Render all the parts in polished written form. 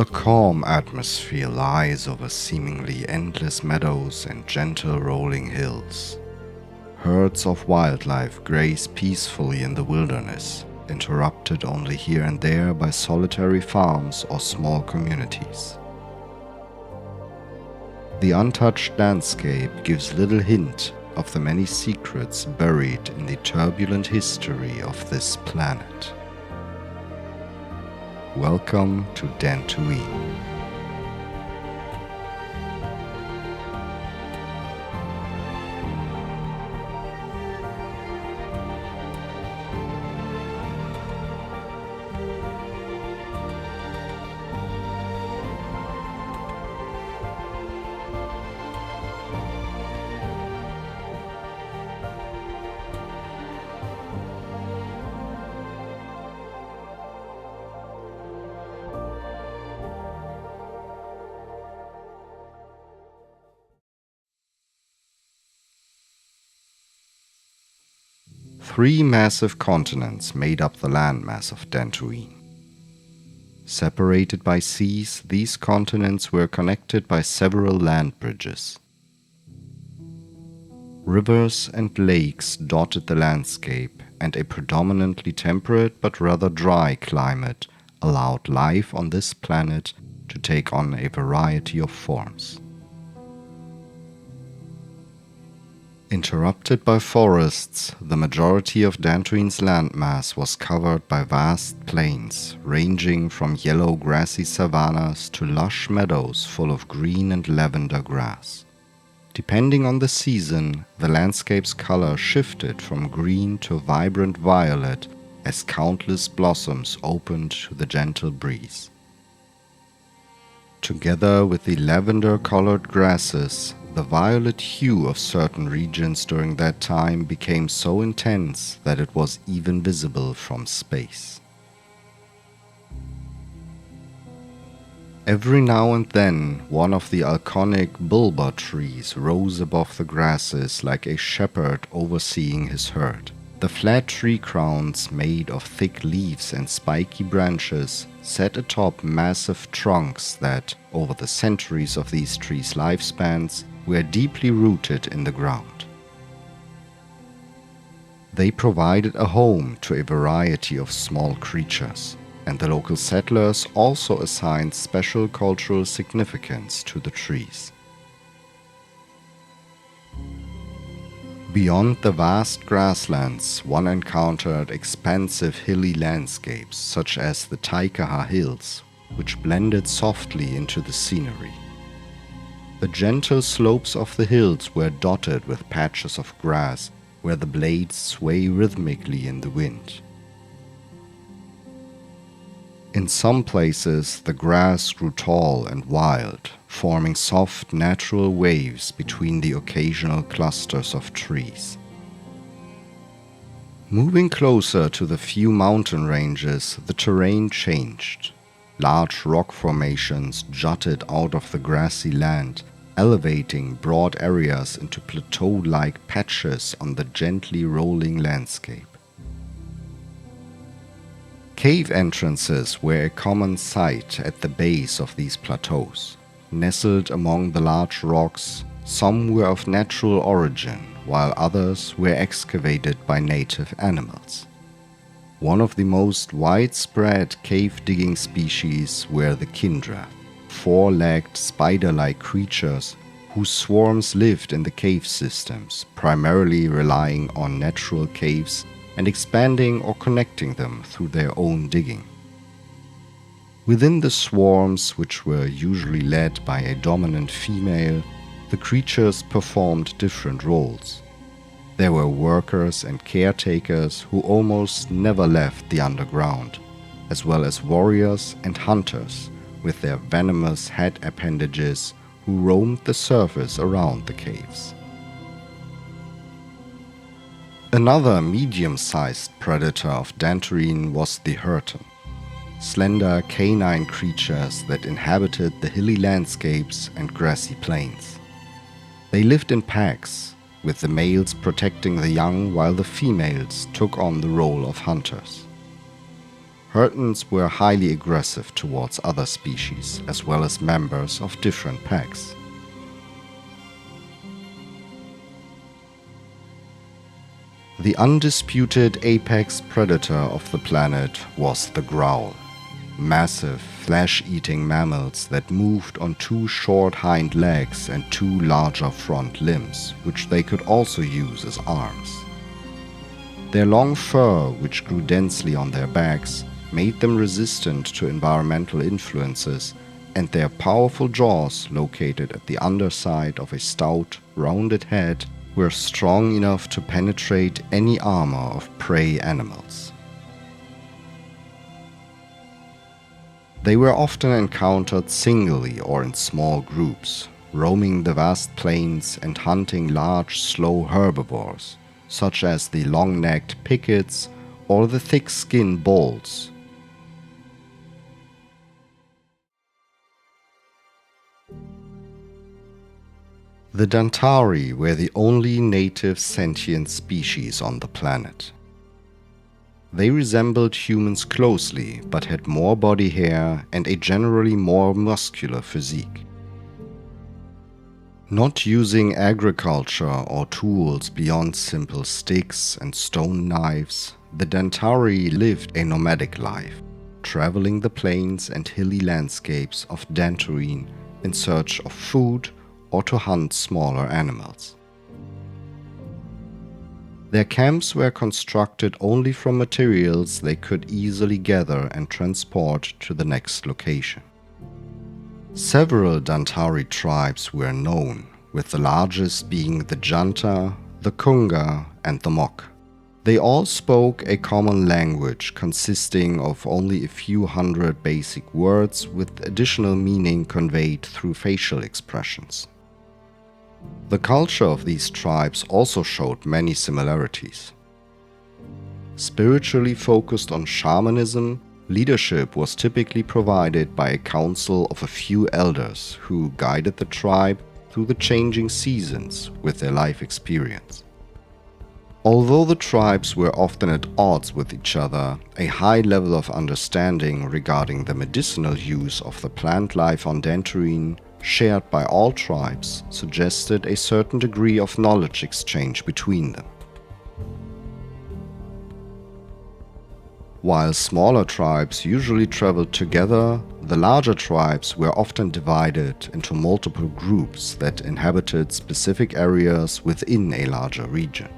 A calm atmosphere lies over seemingly endless meadows and gentle rolling hills. Herds of wildlife graze peacefully in the wilderness, interrupted only here and there by solitary farms or small communities. The untouched landscape gives little hint of the many secrets buried in the turbulent history of this planet. Welcome to Dantooine. Three massive continents made up the landmass of Dantooine. Separated by seas, these continents were connected by several land bridges. Rivers and lakes dotted the landscape, and a predominantly temperate but rather dry climate allowed life on this planet to take on a variety of forms. Interrupted by forests, the majority of Dantooine's landmass was covered by vast plains, ranging from yellow grassy savannas to lush meadows full of green and lavender grass. Depending on the season, the landscape's color shifted from green to vibrant violet as countless blossoms opened to the gentle breeze. Together with the lavender-colored grasses, the violet hue of certain regions during that time became so intense that it was even visible from space. Every now and then, one of the iconic bulba trees rose above the grasses like a shepherd overseeing his herd. The flat tree crowns, made of thick leaves and spiky branches, sat atop massive trunks that, over the centuries of these trees' lifespans, were deeply rooted in the ground. They provided a home to a variety of small creatures, and the local settlers also assigned special cultural significance to the trees. Beyond the vast grasslands, one encountered expansive hilly landscapes such as the Cicadas hills, which blended softly into the scenery. The gentle slopes of the hills were dotted with patches of grass where the blades sway rhythmically in the wind. In some places, the grass grew tall and wild, forming soft, natural waves between the occasional clusters of trees. Moving closer to the few mountain ranges, the terrain changed. Large rock formations jutted out of the grassy land, elevating broad areas into plateau-like patches on the gently rolling landscape. Cave entrances were a common sight at the base of these plateaus. Nestled among the large rocks, some were of natural origin, while others were excavated by native animals. One of the most widespread cave-digging species were the kindra, four-legged spider-like creatures whose swarms lived in the cave systems, primarily relying on natural caves and expanding or connecting them through their own digging. Within the swarms, which were usually led by a dominant female, the creatures performed different roles. There were workers and caretakers who almost never left the underground, as well as warriors and hunters with their venomous head appendages who roamed the surface around the caves. Another medium-sized predator of Dantooine was the hurton, slender canine creatures that inhabited the hilly landscapes and grassy plains. They lived in packs, with the males protecting the young while the females took on the role of hunters. Hurtons were highly aggressive towards other species, as well as members of different packs. The undisputed apex predator of the planet was the growl. Massive, flesh-eating mammals that moved on two short hind legs and two larger front limbs, which they could also use as arms. Their long fur, which grew densely on their backs, made them resistant to environmental influences, and their powerful jaws, located at the underside of a stout, rounded head, were strong enough to penetrate any armor of prey animals. They were often encountered singly or in small groups, roaming the vast plains and hunting large, slow herbivores, such as the long-necked pickets or the thick-skinned bulls. The Dantari were the only native sentient species on the planet. They resembled humans closely, but had more body hair and a generally more muscular physique. Not using agriculture or tools beyond simple sticks and stone knives, the Dantari lived a nomadic life, traveling the plains and hilly landscapes of Dantooine in search of food or to hunt smaller animals. Their camps were constructed only from materials they could easily gather and transport to the next location. Several Dantari tribes were known, with the largest being the Janta, the Kunga, and the Mok. They all spoke a common language consisting of only a few hundred basic words with additional meaning conveyed through facial expressions. The culture of these tribes also showed many similarities. Spiritually focused on shamanism, leadership was typically provided by a council of a few elders who guided the tribe through the changing seasons with their life experience. Although the tribes were often at odds with each other, a high level of understanding regarding the medicinal use of the plant life on Dantooine, shared by all tribes, suggested a certain degree of knowledge exchange between them. While smaller tribes usually traveled together, the larger tribes were often divided into multiple groups that inhabited specific areas within a larger region.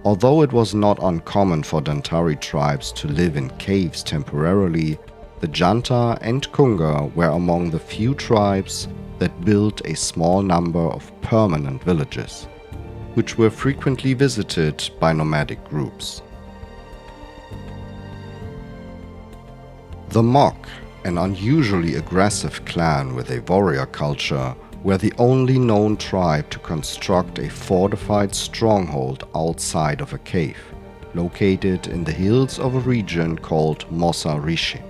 Although it was not uncommon for Dantari tribes to live in caves temporarily, the Janta and Kunga were among the few tribes that built a small number of permanent villages, which were frequently visited by nomadic groups. The Mok, an unusually aggressive clan with a warrior culture, were the only known tribe to construct a fortified stronghold outside of a cave, located in the hills of a region called Mosa Rishi.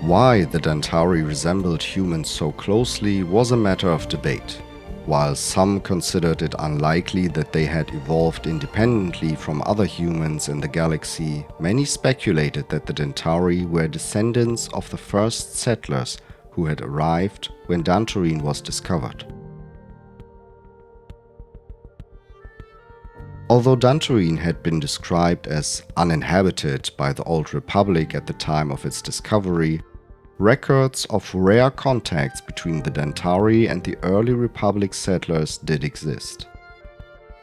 Why the Dantari resembled humans so closely was a matter of debate. While some considered it unlikely that they had evolved independently from other humans in the galaxy, many speculated that the Dantari were descendants of the first settlers who had arrived when Dantooine was discovered. Although Dantooine had been described as uninhabited by the Old Republic at the time of its discovery, records of rare contacts between the Dantari and the early Republic settlers did exist.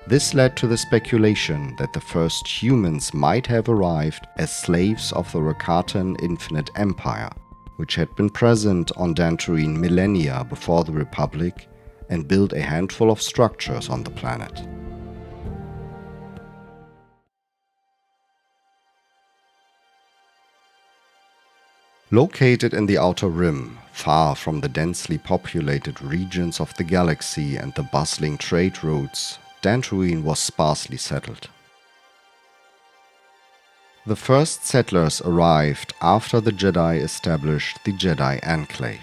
This led to the speculation that the first humans might have arrived as slaves of the Rakatan Infinite Empire, which had been present on Dantooine millennia before the Republic and built a handful of structures on the planet. Located in the Outer Rim, far from the densely populated regions of the galaxy and the bustling trade routes, Dantooine was sparsely settled. The first settlers arrived after the Jedi established the Jedi Enclave,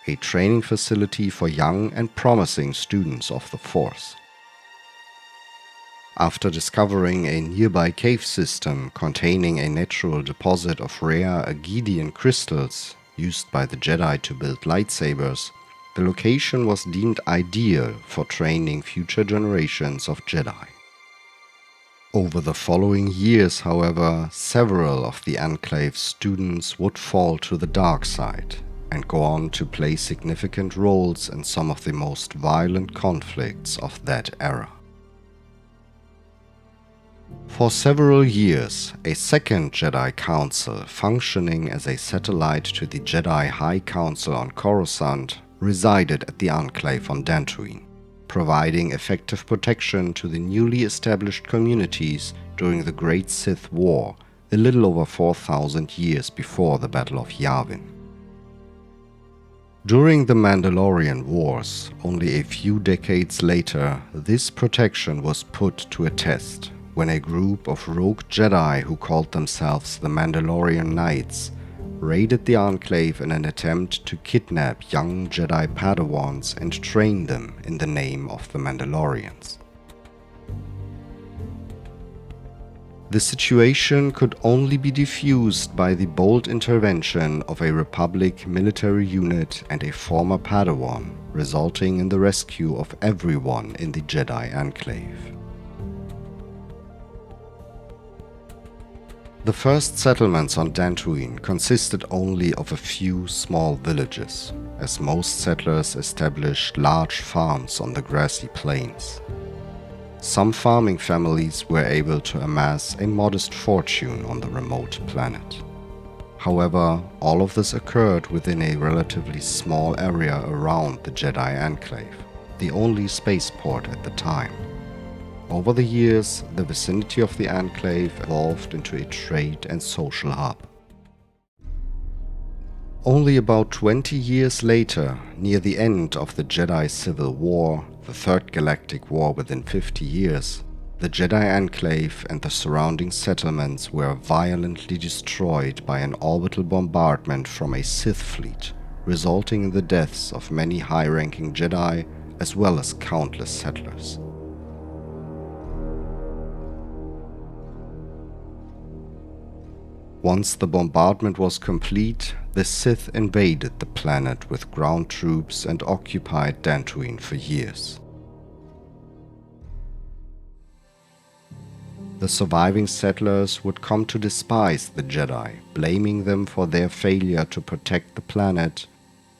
a training facility for young and promising students of the Force. After discovering a nearby cave system containing a natural deposit of rare Agidian crystals used by the Jedi to build lightsabers, the location was deemed ideal for training future generations of Jedi. Over the following years, however, several of the Enclave's students would fall to the dark side and go on to play significant roles in some of the most violent conflicts of that era. For several years, a second Jedi Council, functioning as a satellite to the Jedi High Council on Coruscant, resided at the Enclave on Dantooine, providing effective protection to the newly established communities during the Great Sith War, a little over 4,000 years before the Battle of Yavin. During the Mandalorian Wars, only a few decades later, this protection was put to a test when a group of rogue Jedi who called themselves the Mandalorian Knights raided the Enclave in an attempt to kidnap young Jedi Padawans and train them in the name of the Mandalorians. The situation could only be defused by the bold intervention of a Republic military unit and a former Padawan, resulting in the rescue of everyone in the Jedi Enclave. The first settlements on Dantooine consisted only of a few small villages, as most settlers established large farms on the grassy plains. Some farming families were able to amass a modest fortune on the remote planet. However, all of this occurred within a relatively small area around the Jedi Enclave, the only spaceport at the time. Over the years, the vicinity of the Enclave evolved into a trade and social hub. Only about 20 years later, near the end of the Jedi Civil War, the Third Galactic War within 50 years, the Jedi Enclave and the surrounding settlements were violently destroyed by an orbital bombardment from a Sith fleet, resulting in the deaths of many high-ranking Jedi as well as countless settlers. Once the bombardment was complete, the Sith invaded the planet with ground troops and occupied Dantooine for years. The surviving settlers would come to despise the Jedi, blaming them for their failure to protect the planet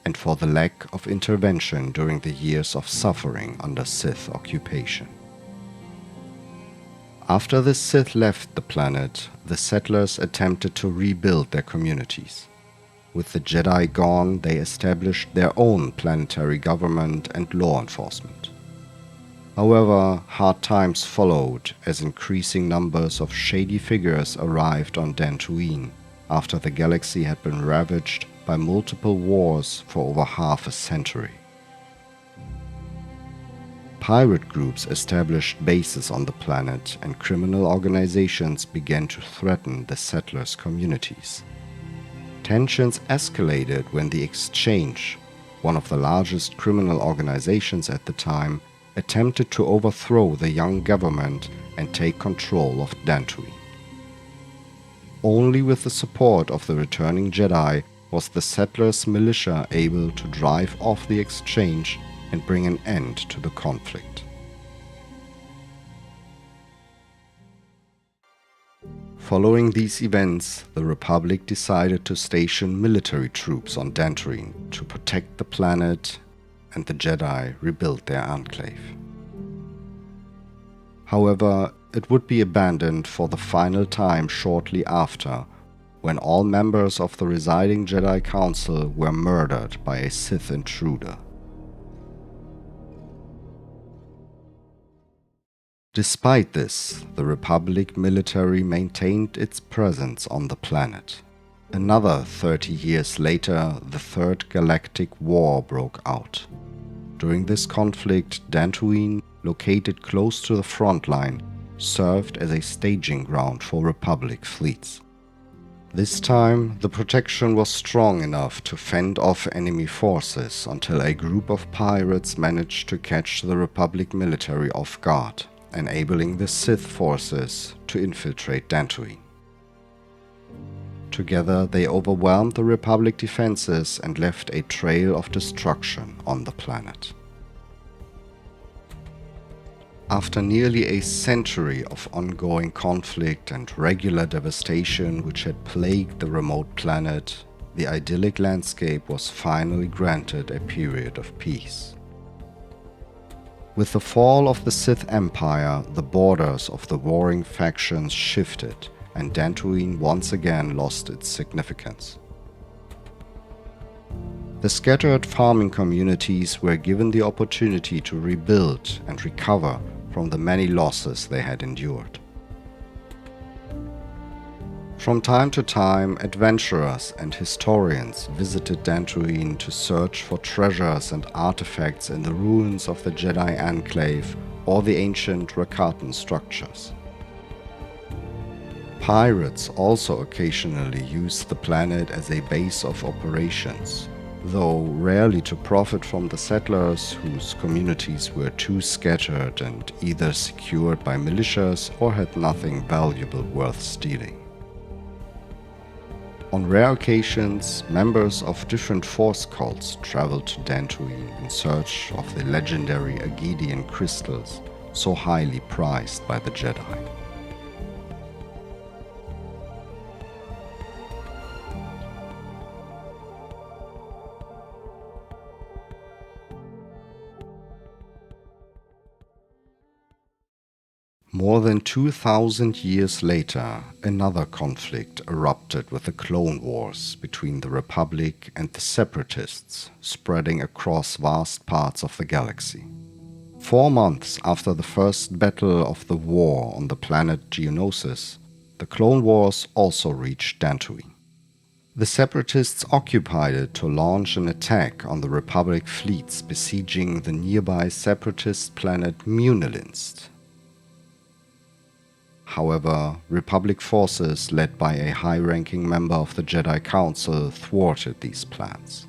and for the lack of intervention during the years of suffering under Sith occupation. After the Sith left the planet, the settlers attempted to rebuild their communities. With the Jedi gone, they established their own planetary government and law enforcement. However, hard times followed as increasing numbers of shady figures arrived on Dantooine after the galaxy had been ravaged by multiple wars for over half a century. Pirate groups established bases on the planet and criminal organizations began to threaten the settlers' communities. Tensions escalated when the Exchange, one of the largest criminal organizations at the time, attempted to overthrow the young government and take control of Dantooine. Only with the support of the returning Jedi was the settlers' militia able to drive off the Exchange and bring an end to the conflict. Following these events, the Republic decided to station military troops on Dantooine to protect the planet, and the Jedi rebuilt their enclave. However, it would be abandoned for the final time shortly after, when all members of the residing Jedi Council were murdered by a Sith intruder. Despite this, the Republic military maintained its presence on the planet. Another 30 years later, the Third Galactic War broke out. During this conflict, Dantooine, located close to the front line, served as a staging ground for Republic fleets. This time, the protection was strong enough to fend off enemy forces until a group of pirates managed to catch the Republic military off guard enabling the Sith forces to infiltrate Dantooine. Together, they overwhelmed the Republic defenses and left a trail of destruction on the planet. After nearly a century of ongoing conflict and regular devastation which had plagued the remote planet, the idyllic landscape was finally granted a period of peace. With the fall of the Sith Empire, the borders of the warring factions shifted, and Dantooine once again lost its significance. The scattered farming communities were given the opportunity to rebuild and recover from the many losses they had endured. From time to time, adventurers and historians visited Dantooine to search for treasures and artifacts in the ruins of the Jedi Enclave or the ancient Rakatan structures. Pirates also occasionally used the planet as a base of operations, though rarely to profit from the settlers whose communities were too scattered and either secured by militias or had nothing valuable worth stealing. On rare occasions, members of different Force cults traveled to Dantooine in search of the legendary Agedian crystals so highly prized by the Jedi. More than 2,000 years later, another conflict erupted with the Clone Wars between the Republic and the Separatists, spreading across vast parts of the galaxy. 4 months after the first battle of the war on the planet Geonosis, the Clone Wars also reached Dantooine. The Separatists occupied it to launch an attack on the Republic fleets besieging the nearby Separatist planet Munilinst. However, Republic forces led by a high-ranking member of the Jedi Council thwarted these plans.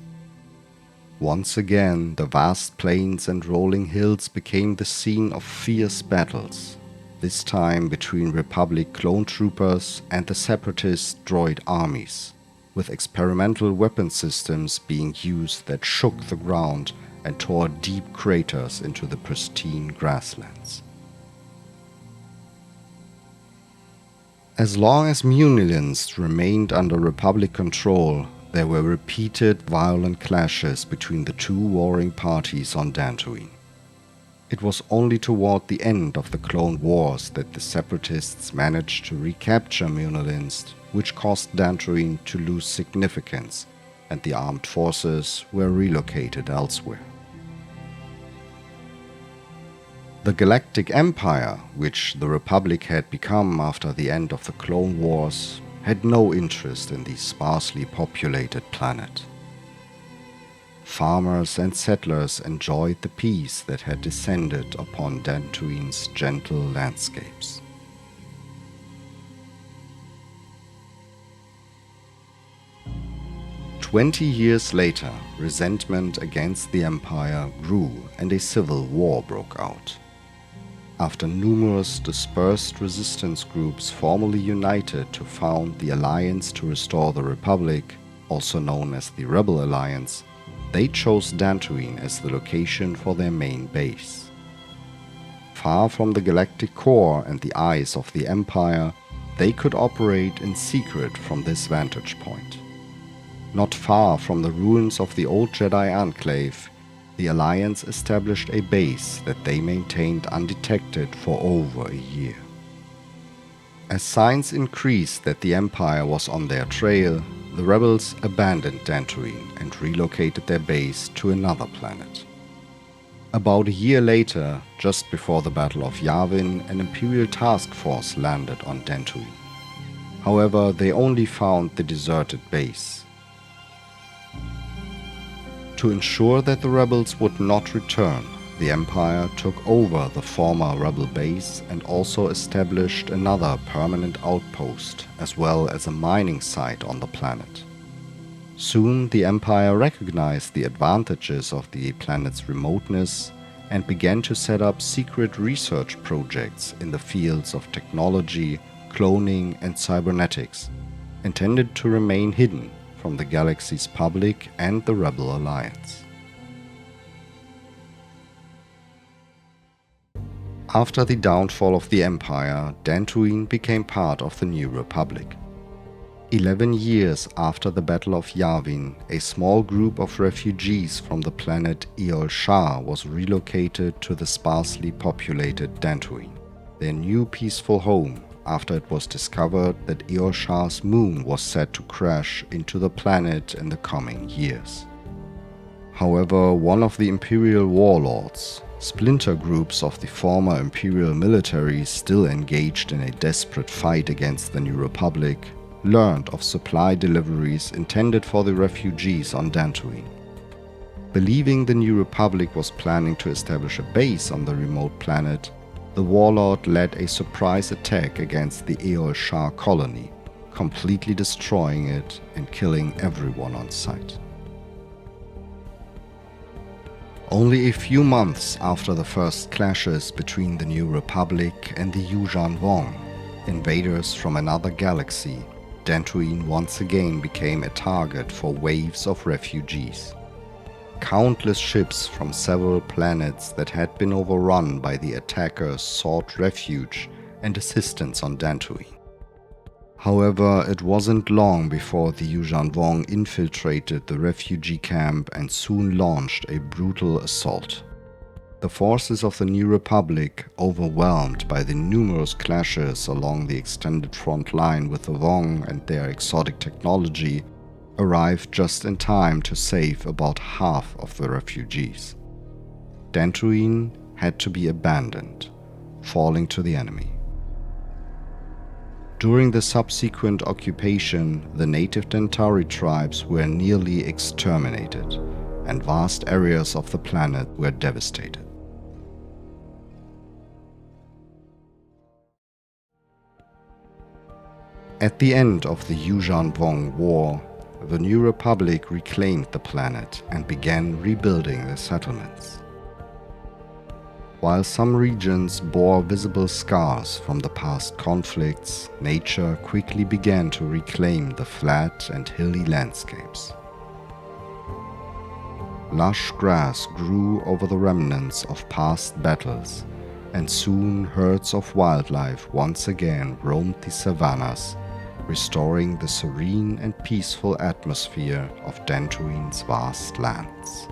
Once again, the vast plains and rolling hills became the scene of fierce battles, this time between Republic clone troopers and the Separatist droid armies, with experimental weapon systems being used that shook the ground and tore deep craters into the pristine grasslands. As long as Munilinst remained under Republic control, there were repeated violent clashes between the two warring parties on Dantooine. It was only toward the end of the Clone Wars that the Separatists managed to recapture Munilinst, which caused Dantooine to lose significance, and the armed forces were relocated elsewhere. The Galactic Empire, which the Republic had become after the end of the Clone Wars, had no interest in the sparsely populated planet. Farmers and settlers enjoyed the peace that had descended upon Dantooine's gentle landscapes. "20 years later, resentment against the Empire grew and a civil war broke out. After numerous dispersed resistance groups formally united to found the Alliance to Restore the Republic, also known as the Rebel Alliance, they chose Dantooine as the location for their main base. Far from the galactic core and the eyes of the Empire, they could operate in secret from this vantage point. Not far from the ruins of the old Jedi Enclave, the Alliance established a base that they maintained undetected for over a year. As signs increased that the Empire was on their trail, the rebels abandoned Dantooine and relocated their base to another planet. About a year later, just before the Battle of Yavin, an Imperial task force landed on Dantooine. However, they only found the deserted base. To ensure that the rebels would not return, the Empire took over the former rebel base and also established another permanent outpost, as well as a mining site on the planet. Soon the Empire recognized the advantages of the planet's remoteness and began to set up secret research projects in the fields of technology, cloning, and cybernetics, intended to remain hidden from the galaxy's public and the Rebel Alliance. After the downfall of the Empire, Dantooine became part of the New Republic. 11 years after the Battle of Yavin, a small group of refugees from the planet Eol Shar was relocated to the sparsely populated Dantooine, their new peaceful home, after it was discovered that Eol Shar's moon was set to crash into the planet in the coming years. However, one of the Imperial warlords, splinter groups of the former Imperial military still engaged in a desperate fight against the New Republic, learned of supply deliveries intended for the refugees on Dantooine. Believing the New Republic was planning to establish a base on the remote planet, the warlord led a surprise attack against the Eol Shar colony, completely destroying it and killing everyone on sight. Only a few months after the first clashes between the New Republic and the Yuuzhan Vong, invaders from another galaxy, Dantooine once again became a target for waves of refugees. Countless ships from several planets that had been overrun by the attackers sought refuge and assistance on Dantooine. However, it wasn't long before the Yuuzhan Vong infiltrated the refugee camp and soon launched a brutal assault. The forces of the New Republic, overwhelmed by the numerous clashes along the extended front line with the Vong and their exotic technology, arrived just in time to save about half of the refugees. Dantooine had to be abandoned, falling to the enemy. During the subsequent occupation, the native Dantari tribes were nearly exterminated, and vast areas of the planet were devastated. At the end of the Yuuzhan Vong War, the New Republic reclaimed the planet and began rebuilding the settlements. While some regions bore visible scars from the past conflicts, nature quickly began to reclaim the flat and hilly landscapes. Lush grass grew over the remnants of past battles, and soon herds of wildlife once again roamed the savannas, restoring the serene and peaceful atmosphere of Dantooine's vast lands.